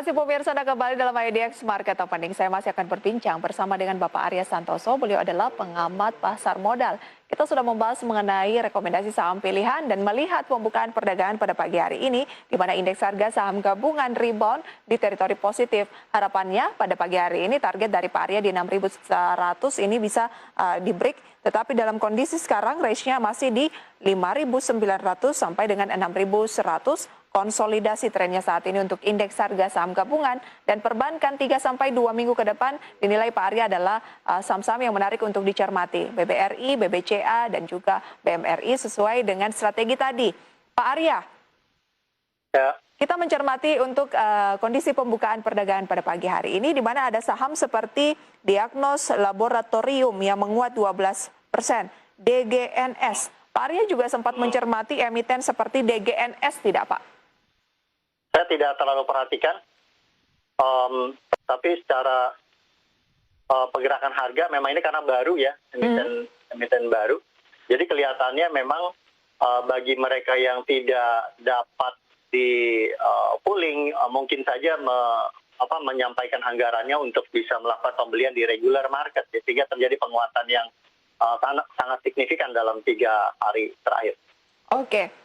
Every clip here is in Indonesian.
kasih pemirsa, Anda kembali dalam IDX Market Opening. Saya masih akan berbincang bersama dengan Bapak Arya Santoso. Beliau adalah pengamat pasar modal. Kita sudah membahas mengenai rekomendasi saham pilihan dan melihat pembukaan perdagangan pada pagi hari ini, di mana indeks harga saham gabungan rebound di teritori positif. Harapannya pada pagi hari ini target dari Pak Arya di 6.100 ini bisa di-break. Tetapi dalam kondisi sekarang range-nya masih di 5.900 sampai dengan 6.100. Konsolidasi trennya saat ini untuk indeks harga saham gabungan dan perbankan 3-2 minggu ke depan dinilai Pak Arya adalah saham-saham yang menarik untuk dicermati. BBRI, BBCA, dan juga BMRI sesuai dengan strategi tadi. Pak Arya, Ya, kita mencermati untuk kondisi pembukaan perdagangan pada pagi hari ini, di mana ada saham seperti Diagnos Laboratorium yang menguat 12%, DGNS. Pak Arya juga sempat mencermati emiten seperti DGNS, tidak Pak? saya tidak terlalu perhatikan, tapi secara pergerakan harga memang ini karena baru ya, emiten baru. Jadi kelihatannya memang bagi mereka yang tidak dapat di pooling, mungkin saja menyampaikan anggarannya untuk bisa melakukan pembelian di regular market, sehingga terjadi penguatan yang sangat signifikan dalam 3 hari terakhir. Oke.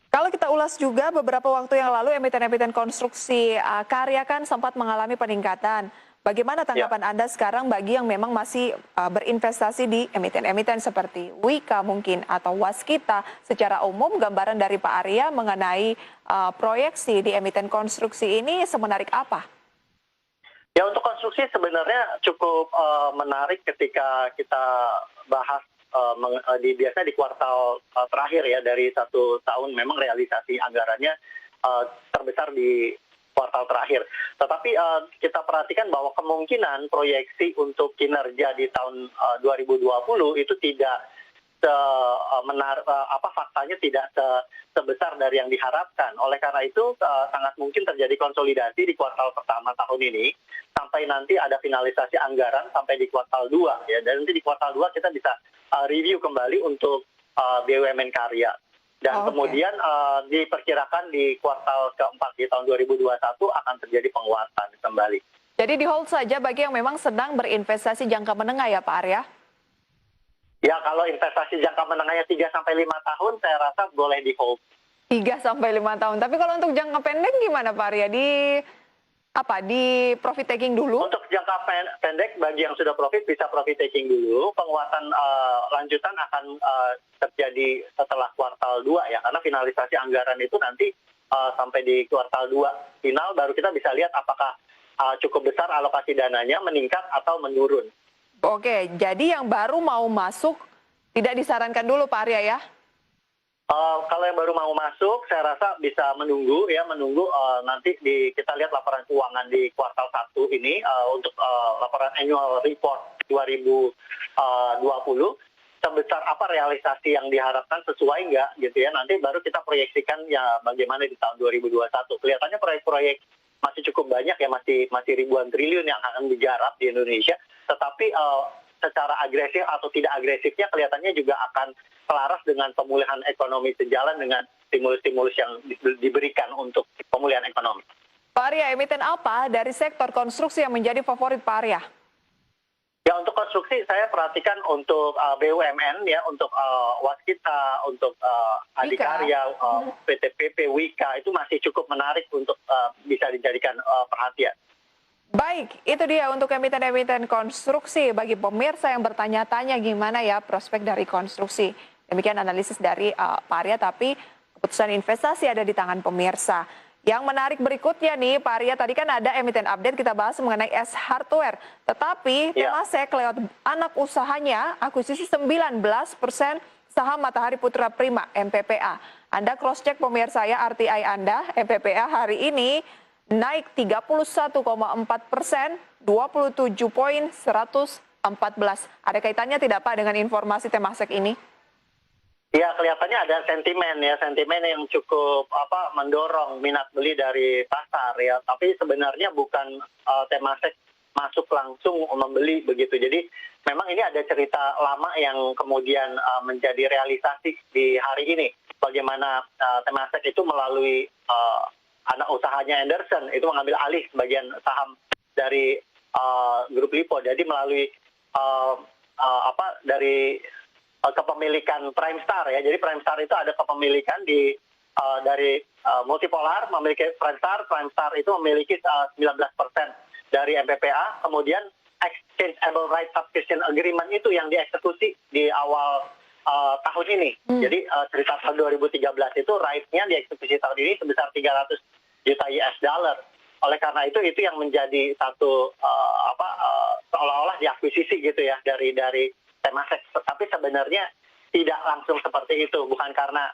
Kalau kita ulas juga beberapa waktu yang lalu emiten-emiten konstruksi karya kan sempat mengalami peningkatan. Bagaimana tanggapan Anda sekarang bagi yang memang masih berinvestasi di emiten-emiten seperti Wika mungkin atau Waskita? Secara umum gambaran dari Pak Arya mengenai proyeksi di emiten konstruksi ini semenarik apa? Ya, untuk konstruksi sebenarnya cukup menarik ketika kita bahas biasanya di kuartal terakhir ya, dari 1 tahun memang realisasi anggarannya terbesar di kuartal terakhir. Tetapi kita perhatikan bahwa kemungkinan proyeksi untuk kinerja di tahun 2020 itu tidak faktanya tidak sebesar dari yang diharapkan. Oleh karena itu sangat mungkin terjadi konsolidasi di kuartal pertama tahun ini sampai nanti ada finalisasi anggaran sampai di kuartal 2 ya. Dan nanti di kuartal 2 kita bisa review kembali untuk BUMN karya. Dan kemudian diperkirakan di kuartal keempat di tahun 2021 akan terjadi penguatan kembali. Jadi di hold saja bagi yang memang sedang berinvestasi jangka menengah ya Pak Arya? Ya, kalau investasi jangka menengahnya 3-5 tahun, saya rasa boleh di hold. 3-5 tahun. Tapi kalau untuk jangka pendek gimana Pak Arya? Di profit taking dulu? Untuk jangka pendek, bagi yang sudah profit, bisa profit taking dulu. Penguatan lanjutan akan terjadi setelah kuartal 2 ya, karena finalisasi anggaran itu nanti sampai di kuartal 2 final, baru kita bisa lihat apakah cukup besar alokasi dananya meningkat atau menurun. Oke, jadi yang baru mau masuk tidak disarankan dulu Pak Arya ya? Kalau yang baru mau masuk, saya rasa bisa menunggu nanti kita lihat laporan keuangan di kuartal 1 ini untuk laporan annual report 2020 sebesar apa realisasi yang diharapkan, sesuai nggak gitu ya. Nanti baru kita proyeksikan ya bagaimana di tahun 2021. Kelihatannya proyek-proyek masih cukup banyak ya, masih ribuan triliun yang akan digarap di Indonesia. Tetapi secara agresif atau tidak agresifnya kelihatannya juga akan selaras dengan pemulihan ekonomi sejalan dengan stimulus-stimulus yang diberikan untuk pemulihan ekonomi. Pak Arya, emiten apa dari sektor konstruksi yang menjadi favorit Pak Arya? Ya, untuk konstruksi saya perhatikan untuk BUMN ya, untuk Waskita, untuk Adikarya, PTPP, Wika, itu masih cukup menarik untuk bisa dijadikan perhatian. Baik, itu dia untuk emiten-emiten konstruksi. Bagi pemirsa yang bertanya-tanya gimana ya prospek dari konstruksi. Demikian analisis dari Pak Arya, tapi keputusan investasi ada di tangan pemirsa. Yang menarik berikutnya nih, Pak Arya, tadi kan ada emiten update, kita bahas mengenai S Hardware. Tetapi Temasek lewat anak usahanya akuisisi 19% saham Matahari Putra Prima, MPPA. Anda cross-check pemirsa ya RTI Anda, MPPA hari ini naik 31,4%, 27.114. Ada kaitannya tidak Pak dengan informasi Temasek ini? Ya, kelihatannya ada sentimen yang cukup mendorong minat beli dari pasar ya. Tapi sebenarnya bukan Temasek masuk langsung membeli begitu. Jadi memang ini ada cerita lama yang kemudian menjadi realisasi di hari ini. Bagaimana Temasek itu melalui anak usahanya Anderson itu mengambil alih sebagian saham dari grup Lipo. Jadi melalui dari kepemilikan Primestar ya. Jadi Primestar itu ada kepemilikan dari Multipolar memiliki Primestar itu memiliki 19% dari MPPA, kemudian Exchangeable Right Subscription Agreement itu yang dieksekusi di awal tahun ini. Jadi cerita tahun 2013 itu right-nya dieksekusi tahun ini sebesar 300 juta US dollar. Oleh karena itu yang menjadi satu seolah-olah diakuisisi gitu ya dari Temasek. Tapi sebenarnya tidak langsung seperti itu, bukan karena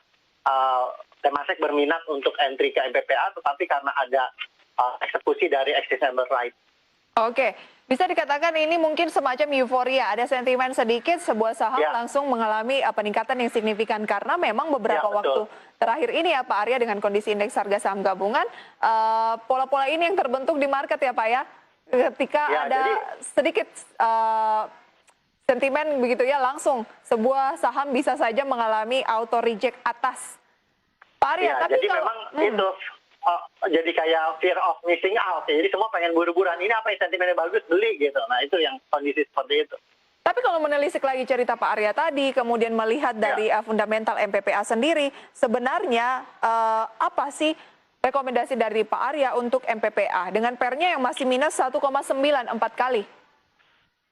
Temasek berminat untuk entry ke MPPA, tetapi karena ada eksekusi dari Exchangeable Right. Oke, bisa dikatakan ini mungkin semacam euforia, ada sentimen sedikit, sebuah saham langsung mengalami peningkatan yang signifikan karena memang beberapa waktu terakhir ini ya Pak Arya dengan kondisi indeks harga saham gabungan, pola-pola ini yang terbentuk di market ya Pak ya, ketika ada sedikit sentimen begitu ya, langsung sebuah saham bisa saja mengalami auto reject atas. Pak Arya, tapi jadi kalau memang itu jadi kayak fear of missing out ya. Jadi semua pengen buru-buruan, ini apa yang sentimennya bagus beli gitu. Nah itu yang kondisi seperti itu. Tapi kalau menelisik lagi cerita Pak Arya tadi, kemudian melihat dari fundamental MPPA sendiri, sebenarnya apa sih rekomendasi dari Pak Arya untuk MPPA dengan PER-nya yang masih minus 1,94 kali?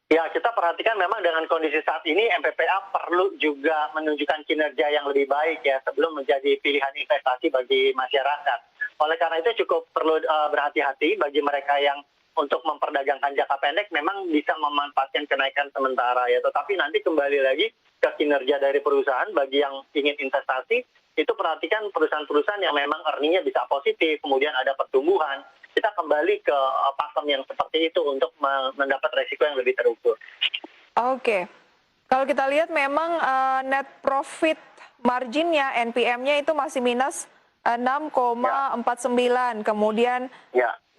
Ya, kita perhatikan memang dengan kondisi saat ini MPPA perlu juga menunjukkan kinerja yang lebih baik ya sebelum menjadi pilihan investasi bagi masyarakat. Oleh karena itu cukup perlu berhati-hati bagi mereka yang untuk memperdagangkan jangka pendek memang bisa memanfaatkan kenaikan sementara ya. Tetapi nanti kembali lagi ke kinerja dari perusahaan bagi yang ingin investasi, itu perhatikan perusahaan-perusahaan yang memang earningnya bisa positif, kemudian ada pertumbuhan. Kita kembali ke pakem yang seperti itu untuk mendapat resiko yang lebih terukur. Oke, kalau kita lihat memang net profit marginnya, NPM-nya itu masih minus 6,49, kemudian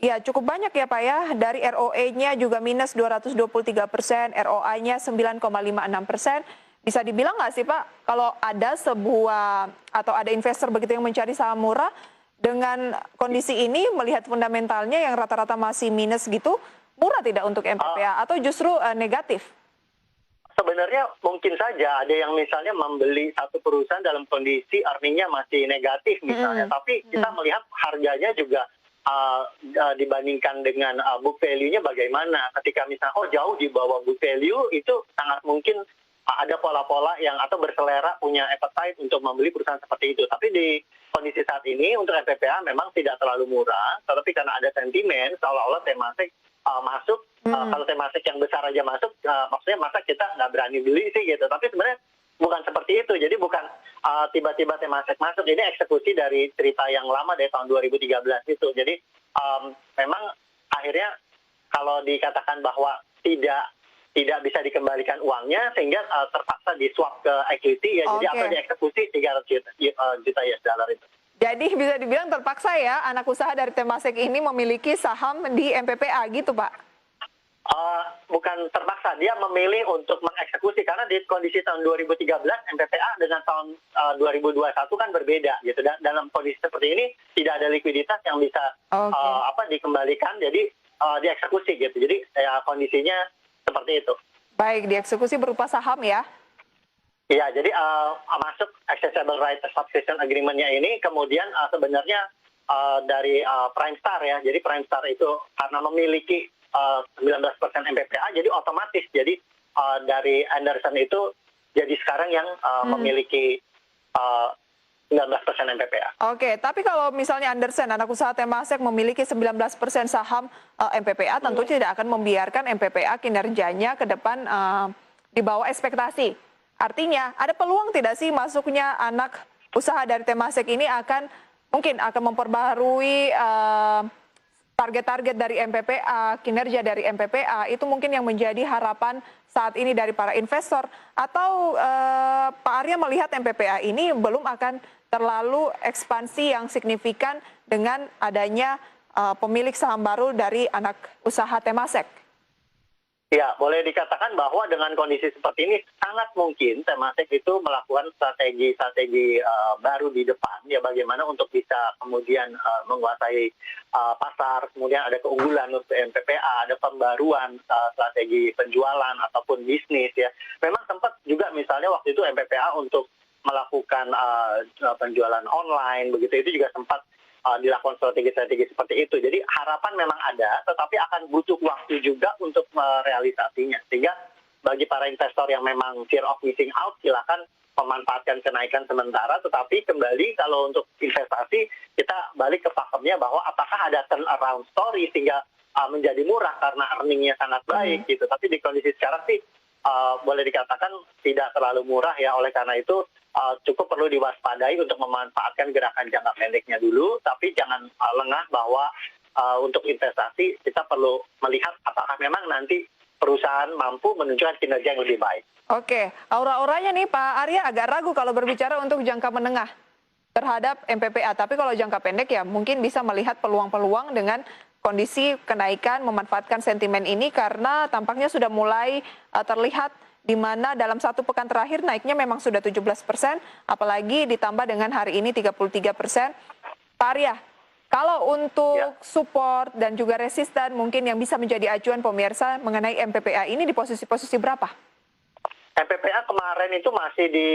ya cukup banyak ya Pak ya, dari ROE-nya juga minus 223%, ROA-nya 9,56%. Bisa dibilang nggak sih Pak, kalau ada sebuah atau ada investor begitu yang mencari saham murah, dengan kondisi ini melihat fundamentalnya yang rata-rata masih minus gitu, murah tidak untuk MPPA atau justru negatif? Sebenarnya mungkin saja ada yang misalnya membeli satu perusahaan dalam kondisi earningnya masih negatif misalnya, tapi kita melihat harganya juga dibandingkan dengan book value-nya bagaimana. Ketika misalnya jauh di bawah book value, itu sangat mungkin ada pola-pola yang atau berselera punya appetite untuk membeli perusahaan seperti itu. Tapi di kondisi saat ini untuk MPPA memang tidak terlalu murah, tetapi karena ada sentimen seolah-olah Temasek masuk, kalau Temasek yang besar aja masuk, maksudnya masa kita nggak berani beli sih gitu. Tapi sebenarnya bukan seperti itu. Jadi bukan tiba-tiba Temasek masuk. Ini eksekusi dari cerita yang lama dari tahun 2013 itu. Jadi memang akhirnya kalau dikatakan bahwa tidak bisa dikembalikan uangnya sehingga terpaksa di swap ke equity ya, jadi atau dieksekusi 300 juta US dollar itu. Jadi bisa dibilang terpaksa ya anak usaha dari Temasek ini memiliki saham di MPPA gitu Pak? Bukan terpaksa, dia memilih untuk mengeksekusi karena di kondisi tahun 2013 MPPA dengan tahun 2021 kan berbeda gitu. Dan dalam kondisi seperti ini tidak ada likuiditas yang bisa dikembalikan, jadi dieksekusi gitu. Jadi kondisinya seperti itu. Baik, dieksekusi berupa saham ya? Iya, jadi masuk Accessible Right Subscription Agreement-nya ini, kemudian sebenarnya dari Primestar ya. Jadi Primestar itu karena memiliki 19% MPPA, jadi otomatis. Jadi dari Anderson itu jadi sekarang yang memiliki 19% MPPA. Oke, tapi kalau misalnya Anderson, anak usaha Temasek memiliki 19% saham MPPA, tentu tidak akan membiarkan MPPA kinerjanya ke depan di bawah ekspektasi. Artinya, ada peluang tidak sih masuknya anak usaha dari Temasek ini mungkin akan memperbaharui target-target dari MPPA, kinerja dari MPPA, itu mungkin yang menjadi harapan saat ini dari para investor, atau Pak Arya melihat MPPA ini belum akan terlalu ekspansi yang signifikan dengan adanya pemilik saham baru dari anak usaha Temasek? Ya, boleh dikatakan bahwa dengan kondisi seperti ini sangat mungkin Temasek itu melakukan strategi-strategi baru di depan, ya bagaimana untuk bisa kemudian menguasai pasar, kemudian ada keunggulan untuk MPPA, ada pembaruan strategi penjualan ataupun bisnis ya. Memang sempat juga misalnya waktu itu MPPA untuk melakukan penjualan online, begitu itu juga sempat dilakukan strategi-strategi seperti itu. Jadi harapan memang ada, tetapi akan butuh waktu juga untuk merealisasinya. Sehingga bagi para investor yang memang fear of missing out, silakan memanfaatkan kenaikan sementara, tetapi kembali kalau untuk investasi, kita balik ke pakemnya bahwa apakah ada turnaround story sehingga menjadi murah karena earningnya sangat baik gitu. Tapi di kondisi sekarang sih boleh dikatakan tidak terlalu murah ya, oleh karena itu cukup perlu diwaspadai untuk memanfaatkan gerakan jangka pendeknya dulu, tapi jangan lengah bahwa untuk investasi kita perlu melihat apakah memang nanti perusahaan mampu menunjukkan kinerja yang lebih baik. Oke, aura-auranya nih Pak Arya agak ragu kalau berbicara untuk jangka menengah terhadap MPPA, tapi kalau jangka pendek ya mungkin bisa melihat peluang-peluang dengan kondisi kenaikan, memanfaatkan sentimen ini karena tampaknya sudah mulai terlihat di mana dalam satu pekan terakhir naiknya memang sudah 17%, apalagi ditambah dengan hari ini 33%. Pak Arya, kalau untuk support dan juga resisten mungkin yang bisa menjadi acuan pemirsa mengenai MPPA ini di posisi-posisi berapa? MPPA kemarin itu masih di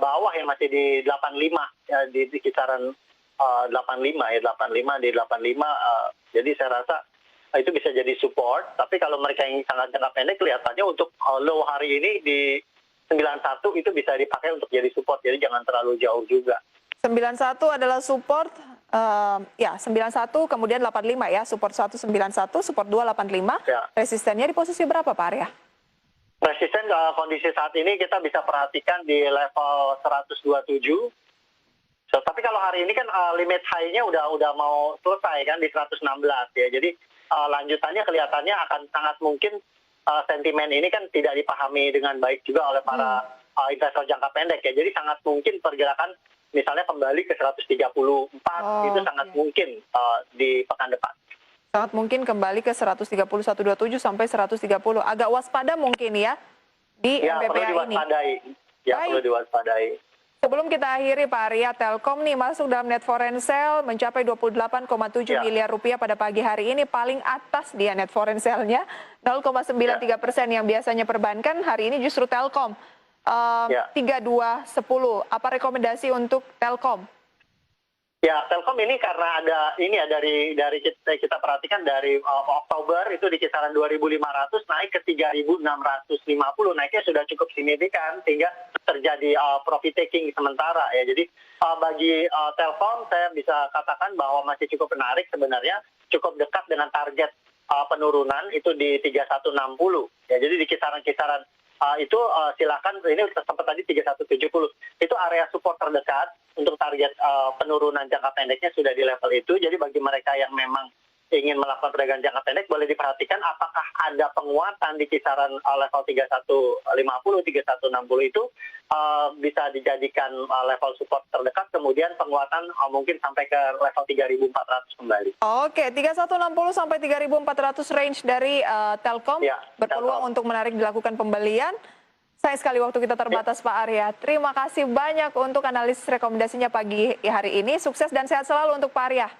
bawah ya, masih di 85 ya, di kisaran 85 ya, 85 di 85. Jadi saya rasa itu bisa jadi support, tapi kalau mereka yang sangat jangka pendek kelihatannya untuk low hari ini di 91 itu bisa dipakai untuk jadi support, jadi jangan terlalu jauh juga. 91 adalah support, ya 91 kemudian 85 ya, support 191, support 285, Ya. resistennya di posisi berapa Pak Arya? Resisten kondisi saat ini kita bisa perhatikan di level 127. Tapi kalau hari ini kan limit high-nya udah mau selesai kan di 116 ya, jadi lanjutannya kelihatannya akan sangat mungkin sentimen ini kan tidak dipahami dengan baik juga oleh para investor jangka pendek ya. Jadi sangat mungkin pergerakan misalnya kembali ke 134 itu sangat mungkin di pekan depan. Sangat mungkin kembali ke 130, 127 sampai 130. Agak waspada mungkin ya di Ya, MPPA perlu ini. diwaspadai. Ya, perlu diwaspadai. Sebelum kita akhiri Pak Arya, Telkom nih masuk dalam net foreign sale mencapai 28,7 miliar rupiah pada pagi hari ini, paling atas dia net foreign sale-nya 0,93%, yang biasanya perbankan, hari ini justru Telkom 3210. Apa rekomendasi untuk Telkom? Ya, Telkom ini karena ada ini ya dari kita perhatikan dari Oktober itu di kisaran 2.500 naik ke 3.650, naiknya sudah cukup signifikan sehingga terjadi profit taking sementara ya. Jadi bagi Telkom saya bisa katakan bahwa masih cukup menarik sebenarnya, cukup dekat dengan target penurunan itu di 3160 ya. Jadi di kisaran-kisaran itu silakan, ini sempat tadi 3170 itu area support terdekat untuk target penurunan jangka pendeknya sudah di level itu. Jadi bagi mereka yang memang ingin melakukan perdagangan jangka pendek boleh diperhatikan apakah ada penguatan di kisaran level 3150, 3160 itu bisa dijadikan level support terdekat, kemudian penguatan mungkin sampai ke level 3.400 kembali. Oke, 3160 sampai 3.400 range dari Telkom berpeluang untuk menarik dilakukan pembelian. Sayang sekali waktu kita terbatas Pak Arya. Terima kasih banyak untuk analisis rekomendasinya pagi hari ini. Sukses dan sehat selalu untuk Pak Arya.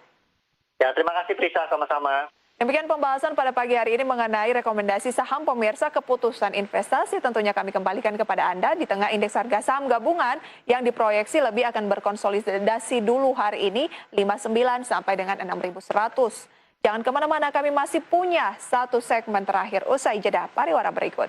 Ya, terima kasih Prisa, sama-sama. Demikian pembahasan pada pagi hari ini mengenai rekomendasi saham pemirsa. Keputusan investasi tentunya kami kembalikan kepada Anda di tengah indeks harga saham gabungan yang diproyeksi lebih akan berkonsolidasi dulu hari ini 59 sampai dengan 6.100. Jangan kemana-mana, kami masih punya satu segmen terakhir usai jeda pariwara berikut.